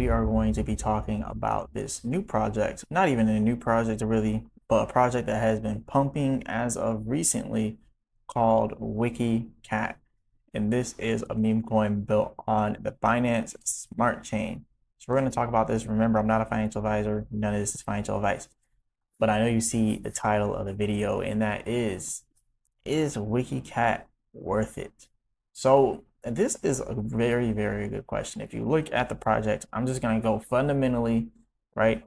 we are going to be talking about this new project, not even a new project really, but a project that has been pumping as of recently called Wiki Cat. And this is a meme coin built on the Binance Smart Chain. So we're going to talk about this. Remember, I'm not a financial advisor. None of this is financial advice. But I know you see the title of the video, and that is Wiki Cat worth it? So this is a very, very good question. If you look at the project, I'm just going to go fundamentally, right?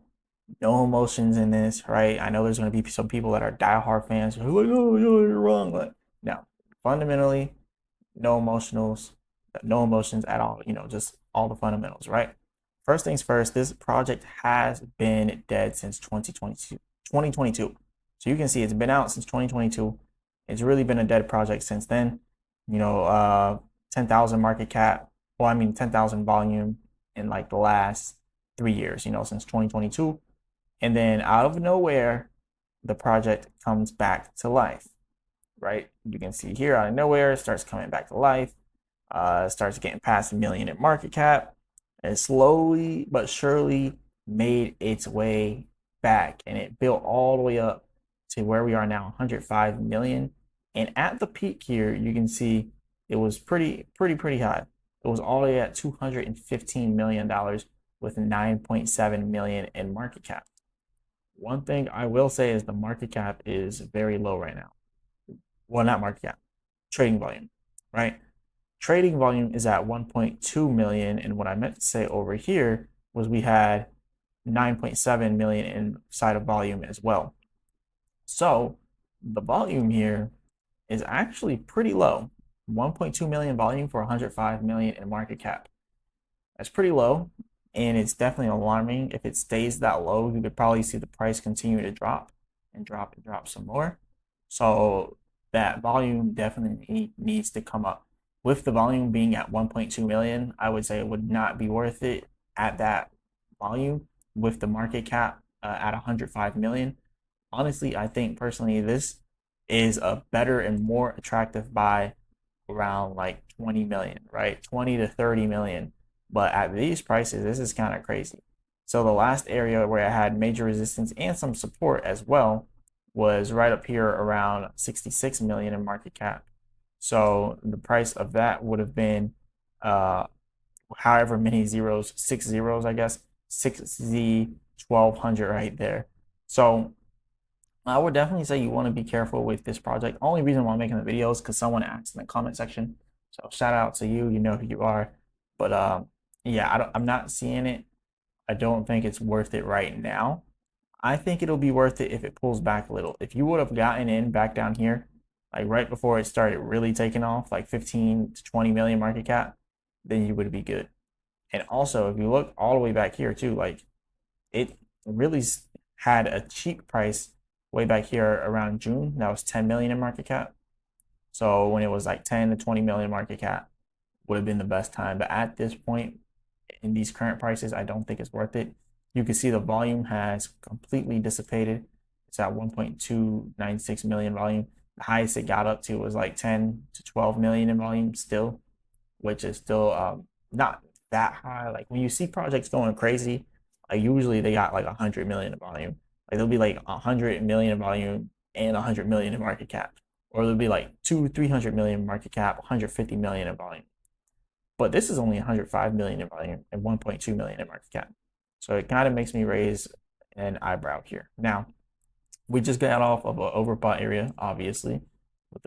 No emotions in this, right? I know there's going to be some people that are diehard fans who are like, oh, you're wrong. Like, no, fundamentally, no emotionals, no emotions at all. Just all the fundamentals, right? First things first, this project has been dead since 2022. 2022. So you can see it's been out since 2022. It's really been a dead project since then. 10,000 market cap. Well, I mean 10,000 volume in like the last 3 years. Since 2022, and then out of nowhere, the project comes back to life. Right? You can see here out of nowhere, it starts coming back to life. Starts getting past 1 million in market cap, and slowly but surely made its way back, and it built all the way up to where we are now, 105 million. And at the peak here, you can see it was pretty high. It was all the way at $215 million with 9.7 million in market cap. One thing I will say is the market cap is very low right now. Well, not market cap, trading volume, right? Trading volume is at 1.2 million, and what I meant to say over here was we had 9.7 million inside of volume as well. So the volume here is actually pretty low. 1.2 million volume for 105 million in market cap. That's pretty low, and it's definitely alarming. If it stays that low, you could probably see the price continue to drop and drop and drop some more. So that volume definitely needs to come up. With the volume being at 1.2 million, I would say it would not be worth it at that volume with the market cap at 105 million. Honestly, I think personally this is a better and more attractive buy around like 20 million, right? 20 to 30 million. But at these prices, this is kind of crazy. So the last area where I had major resistance and some support as well was right up here around 66 million in market cap. So the price of that would have been however many zeros, 6 zeros, I guess, 6Z 1200 right there. So I would definitely say you want to be careful with this project. Only reason why I'm making the video is because someone asked in the comment section. So shout out to you. You know who you are. But yeah, I'm not seeing it. I don't think it's worth it right now. I think it'll be worth it if it pulls back a little. If you would have gotten in back down here, like right before it started really taking off, like 15 to 20 million market cap, then you would be good. And also, if you look all the way back here too, like it really had a cheap price way back here around June. That was 10 million in market cap. So when it was like 10 to 20 million market cap would have been the best time. But at this point, in these current prices, I don't think it's worth it. You can see the volume has completely dissipated. It's at 1.296 million volume. The highest it got up to was like 10 to 12 million in volume still, which is still not that high. Like when you see projects going crazy, like usually they got like 100 million in volume. Like there'll be like 100 million in volume and 100 million in market cap, or there'll be like 300 million in market cap, 150 million in volume. But this is only 105 million in volume and 1.2 million in market cap. So it kind of makes me raise an eyebrow here. Now, we just got off of an overbought area, obviously, with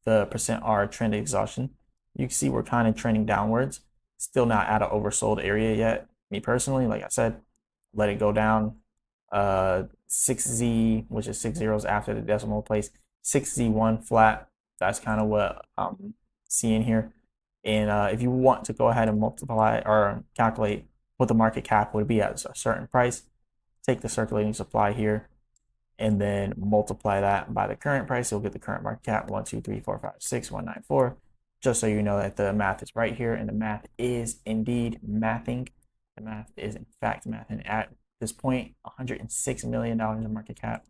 the percent R trend exhaustion. You can see we're kind of trending downwards. Still not at an oversold area yet. Me personally, like I said, let it go down. 6Z, which is 6 zeros after the decimal place, 6Z1 flat. That's kind of what I'm seeing here. And if you want to go ahead and multiply or calculate what the market cap would be at a certain price, take the circulating supply here and then multiply that by the current price. You'll get the current market cap 1, 2, 3, 4, 5, 6, 194. Just so you know that the math is right here, and the math is indeed mathing. The math is in fact mathing at this point, $106 million in market cap.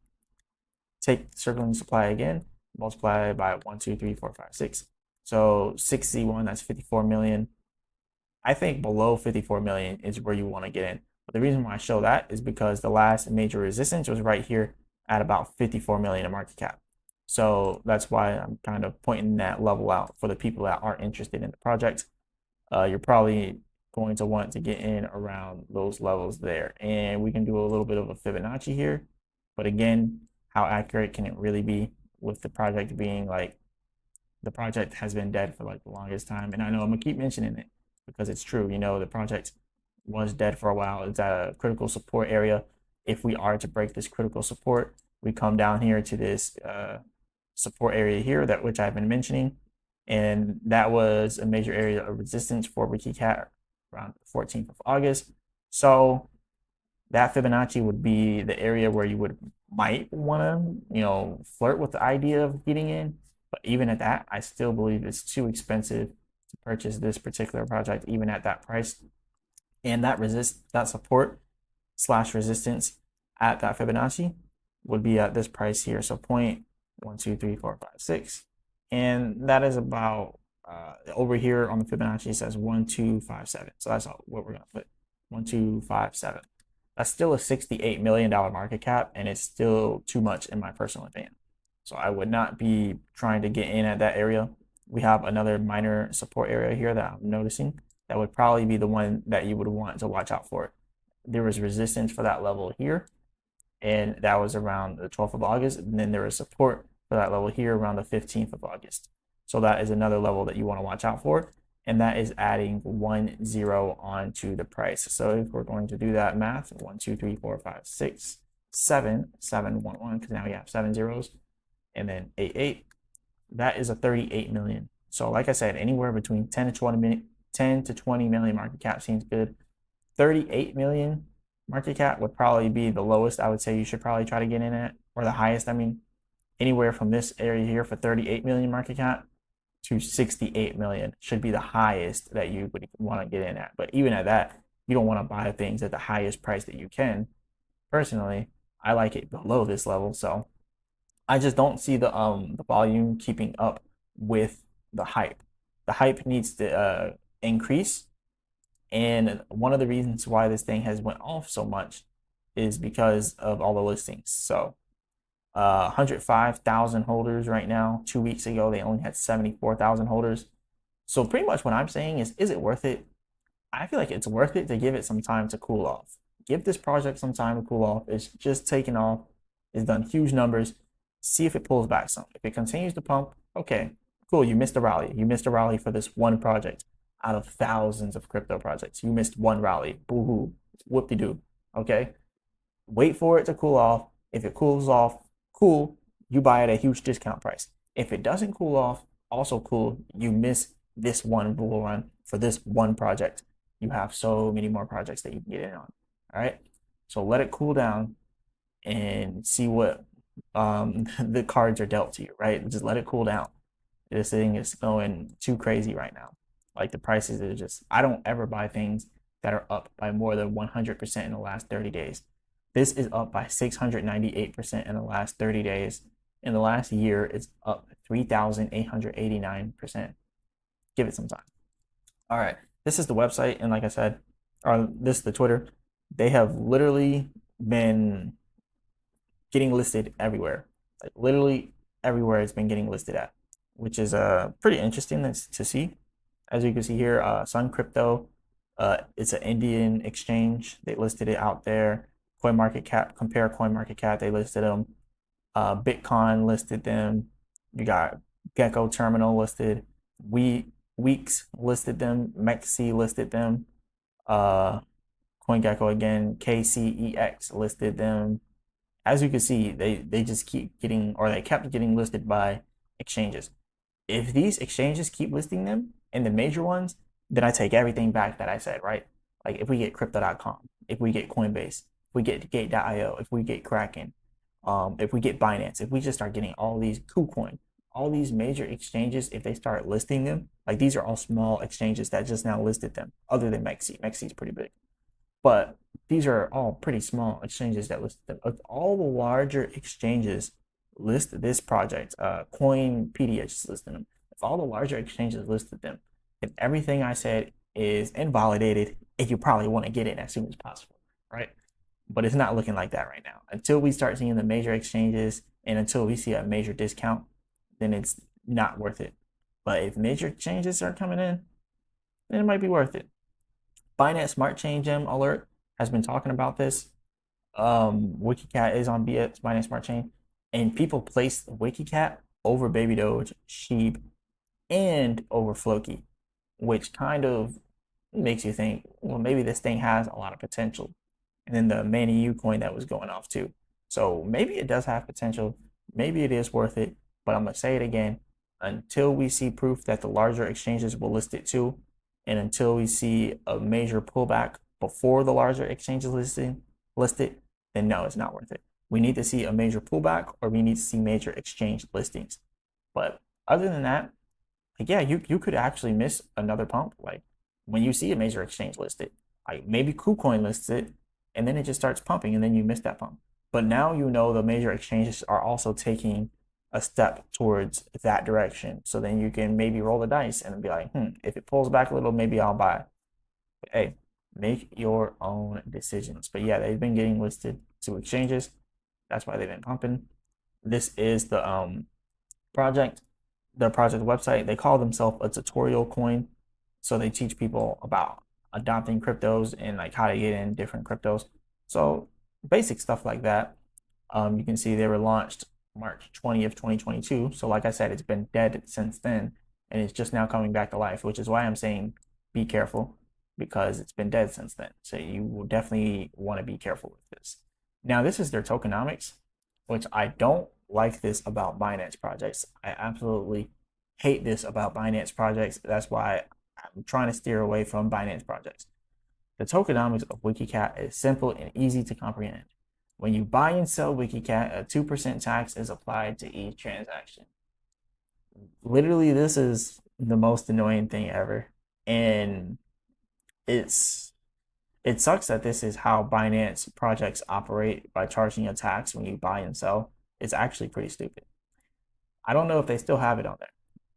Take circulating supply again, multiply by 1, 2, 3, 4, 5, 6. So 6Z1, that's 54 million. I think below 54 million is where you want to get in. But the reason why I show that is because the last major resistance was right here at about 54 million in market cap. So that's why I'm kind of pointing that level out for the people that are interested in the project. You're probably going to want to get in around those levels there. And we can do a little bit of a Fibonacci here. But again, how accurate can it really be with the project being like the project has been dead for like the longest time? And I know I'm gonna keep mentioning it because it's true. You know, the project was dead for a while. It's at a critical support area. If we are to break this critical support, we come down here to this support area here, that which I've been mentioning, and that was a major area of resistance for Wiki Cat around the 14th of August. So that Fibonacci would be the area where you would might want to, you know, flirt with the idea of getting in. But even at that, I still believe it's too expensive to purchase this particular project, even at that price. And that support slash resistance at that Fibonacci would be at this price here. So 0.12345 and that is about over here on the Fibonacci it says 1257. So that's what we're gonna put, 1257. That's still a $68 million market cap, and it's still too much in my personal opinion. So I would not be trying to get in at that area. We have another minor support area here that I'm noticing that would probably be the one that you would want to watch out for. There was resistance for that level here, and that was around the 12th of August. And then there was support for that level here around the 15th of August. So that is another level that you want to watch out for. And that is adding 1 0 onto the price. So if we're going to do that math, 1, 2, 3, 4, 5, 6, 7, 7, 1, 1, because now we have 7 zeros, and then 8, 8, that is a 38 million. So like I said, anywhere between 10 to 20 million market cap seems good. 38 million market cap would probably be the lowest I would say you should probably try to get in at, or the highest. I mean, anywhere from this area here for 38 million market cap to 68 million should be the highest that you would want to get in at. But even at that, you don't want to buy things at the highest price that you can. Personally, I like it below this level, so I just don't see the volume keeping up with the hype. The hype needs to increase, and one of the reasons why this thing has went off so much is because of all the listings. So 105,000 holders right now. 2 weeks ago, they only had 74,000 holders. So pretty much what I'm saying is it worth it? I feel like it's worth it to give it some time to cool off. Give this project some time to cool off. It's just taken off. It's done huge numbers. See if it pulls back some. If it continues to pump, okay, cool. You missed a rally. You missed a rally for this one project out of thousands of crypto projects. You missed one rally. Boo-hoo. Whoop-de-doo. Okay? Wait for it to cool off. If it cools off, cool, you buy at a huge discount price. If it doesn't cool off, also cool, you miss this one bull run for this one project. You have so many more projects that you can get in on. All right, so let it cool down and see what the cards are dealt to you. Right, just let it cool down. This thing is going too crazy right now. Like the prices are just, I don't ever buy things that are up by more than 100% in the last 30 days. This is up by 698% in the last 30 days. In the last year, it's up 3,889%. Give it some time. All right, this is the website, and like I said, or this is the Twitter. They have literally been getting listed everywhere. Like literally everywhere it's been getting listed at, which is pretty interesting to see. As you can see here, Sun Crypto, it's an Indian exchange. They listed it out there. CoinMarketCap, compare CoinMarketCap, they listed them. Bitcoin listed them. You got Gecko Terminal listed. Weeks listed them. Mexi listed them. CoinGecko again. KCEX listed them. As you can see, they just keep getting, or they kept getting listed by exchanges. If these exchanges keep listing them, and the major ones, then I take everything back that I said, right? Like if we get crypto.com, if we get Coinbase, if we get Gate.io, if we get Kraken, if we get Binance, if we just start getting all these KuCoin, all these major exchanges, if they start listing them, like these are all small exchanges that just now listed them, other than Mexi. Mexi is pretty big. But these are all pretty small exchanges that listed them. If all the larger exchanges list this project, Coinpedia just listed them. If all the larger exchanges listed them, then everything I said is invalidated and you probably want to get in as soon as possible, right? But it's not looking like that right now. Until we start seeing the major exchanges and until we see a major discount, then it's not worth it. But if major exchanges are coming in, then it might be worth it. Binance Smart Chain Gem Alert has been talking about this. WikiCat is on Binance Smart Chain, and people place WikiCat over Baby Doge, Sheep, and over Floki, which kind of makes you think, well, maybe this thing has a lot of potential. And then the Manny U coin that was going off too. So maybe it does have potential. Maybe it is worth it. But I'm gonna say it again. Until we see proof that the larger exchanges will list it too, and until we see a major pullback before the larger exchanges list it, then no, it's not worth it. We need to see a major pullback or we need to see major exchange listings. But other than that, like, yeah, you could actually miss another pump. Like when you see a major exchange listed, like maybe KuCoin lists it and then it just starts pumping and then you miss that pump. But now you know the major exchanges are also taking a step towards that direction. So then you can maybe roll the dice and be like, if it pulls back a little, maybe I'll buy. But hey, make your own decisions. But yeah, they've been getting listed to exchanges. That's why they've been pumping. This is the project, their project website. They call themselves a tutorial coin. So they teach people about adopting cryptos and like how to get in different cryptos. So basic stuff like that. You can see they were launched March 20th, 2022. So like I said, it's been dead since then, and it's just now coming back to life, which is why I'm saying be careful because it's been dead since then. So you will definitely want to be careful with this. Now, this is their tokenomics, which I don't like this about Binance projects. I absolutely hate this about Binance projects. That's why I'm trying to steer away from Binance projects. The tokenomics of WikiCat is simple and easy to comprehend. When you buy and sell WikiCat, a 2% tax is applied to each transaction. Literally, this is the most annoying thing ever. And it's it sucks that this is how Binance projects operate by charging a tax when you buy and sell. It's actually pretty stupid. I don't know if they still have it on there,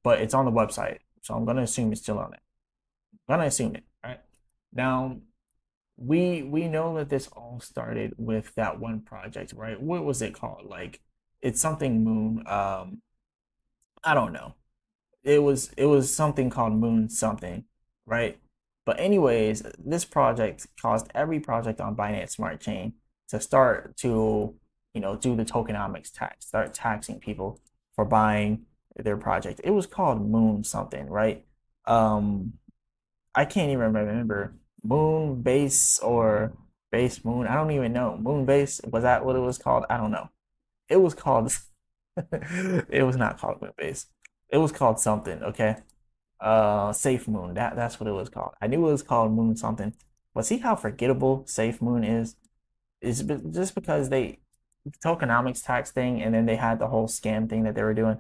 but it's on the website. So I'm gonna assume it's still on there. I'm gonna assume it. All right. Now, we know that this all started with that one project, right? What was it called? Like it's something Moon. I don't know. It was something called Moon something, right? But anyways, this project caused every project on Binance Smart Chain to start to, do the tokenomics tax, start taxing people for buying their project. It was called Moon something, right? Um, I can't even remember Moon Base or Base Moon. I don't even know. Moon Base, was that what it was called? I don't know. It was called it was not called Moon Base. It was called something, okay? Safe Moon. That's what it was called. I knew it was called Moon something. But see how forgettable Safe Moon is? It's just because they tokenomics tax thing and then they had the whole scam thing that they were doing.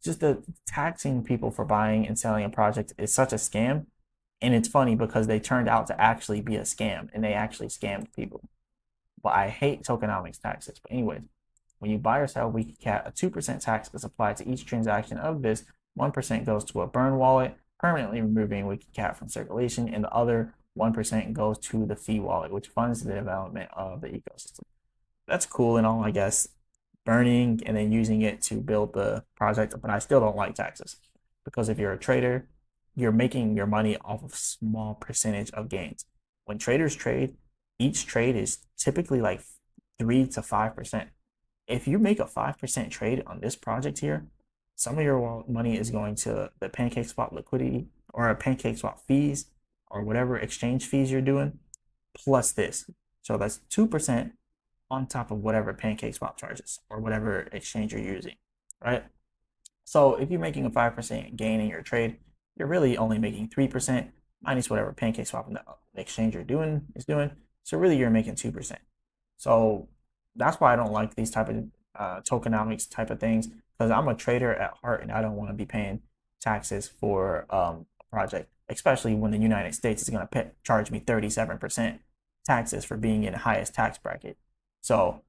Just the taxing people for buying and selling a project is such a scam. And it's funny because they turned out to actually be a scam and they actually scammed people. But I hate tokenomics taxes. But anyways, when you buy or sell WikiCat, a 2% tax is applied to each transaction of this. 1% goes to a burn wallet, permanently removing WikiCat from circulation, and the other 1% goes to the fee wallet, which funds the development of the ecosystem. That's cool and all, I guess, burning and then using it to build the project, but I still don't like taxes because if you're a trader, you're making your money off of small percentage of gains. When traders trade, each trade is typically like 3 to 5%. If you make a 5% trade on this project here, some of your money is going to the PancakeSwap liquidity or a PancakeSwap fees or whatever exchange fees you're doing, plus this. So that's 2% on top of whatever PancakeSwap charges or whatever exchange you're using, right? So if you're making a 5% gain in your trade, you're really only making 3% minus whatever PancakeSwap and the exchange you're doing is doing. So really you're making 2%. So that's why I don't like these type of tokenomics type of things because I'm a trader at heart and I don't want to be paying taxes for a project, especially when the United States is going to charge me 37% taxes for being in the highest tax bracket. So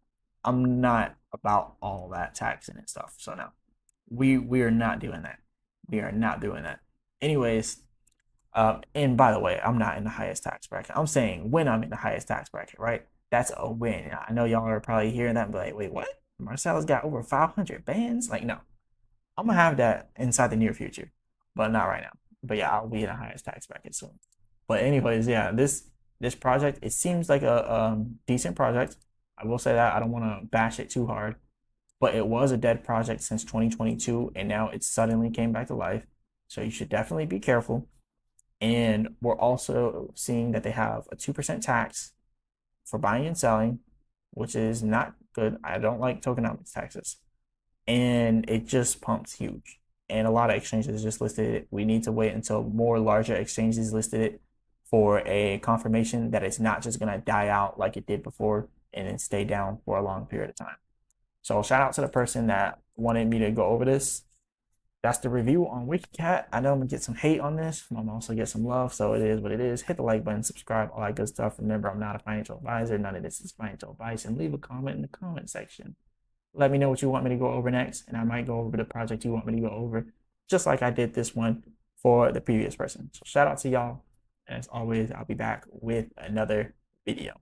I'm not about all that taxing and stuff. So no, we are not doing that. We are not doing that. Anyways, And by the way, I'm not in the highest tax bracket. I'm saying when I'm in the highest tax bracket, right? That's a win. I know y'all are probably hearing that and be like, wait, what? Marcelo's got over 500 bands? Like, no, I'm gonna have that inside the near future, but not right now. But yeah, I'll be in the highest tax bracket soon. But anyways, yeah, this project, it seems like a decent project. I will say that I don't want to bash it too hard, but it was a dead project since 2022, and now it suddenly came back to life. So you should definitely be careful. And we're also seeing that they have a 2% tax for buying and selling, which is not good. I don't like tokenomics taxes. And it just pumps huge. And a lot of exchanges just listed it. We need to wait until more larger exchanges listed it for a confirmation that it's not just going to die out like it did before and then stay down for a long period of time. So shout out to the person that wanted me to go over this. That's the review on WikiCat. I know I'm gonna get some hate on this. I'm gonna also get some love, so it is what it is. Hit the like button, subscribe, all that good stuff. Remember, I'm not a financial advisor. None of this is financial advice. And leave a comment in the comment section. Let me know what you want me to go over next, and I might go over the project you want me to go over, just like I did this one for the previous person. So shout out to y'all. As always, I'll be back with another video.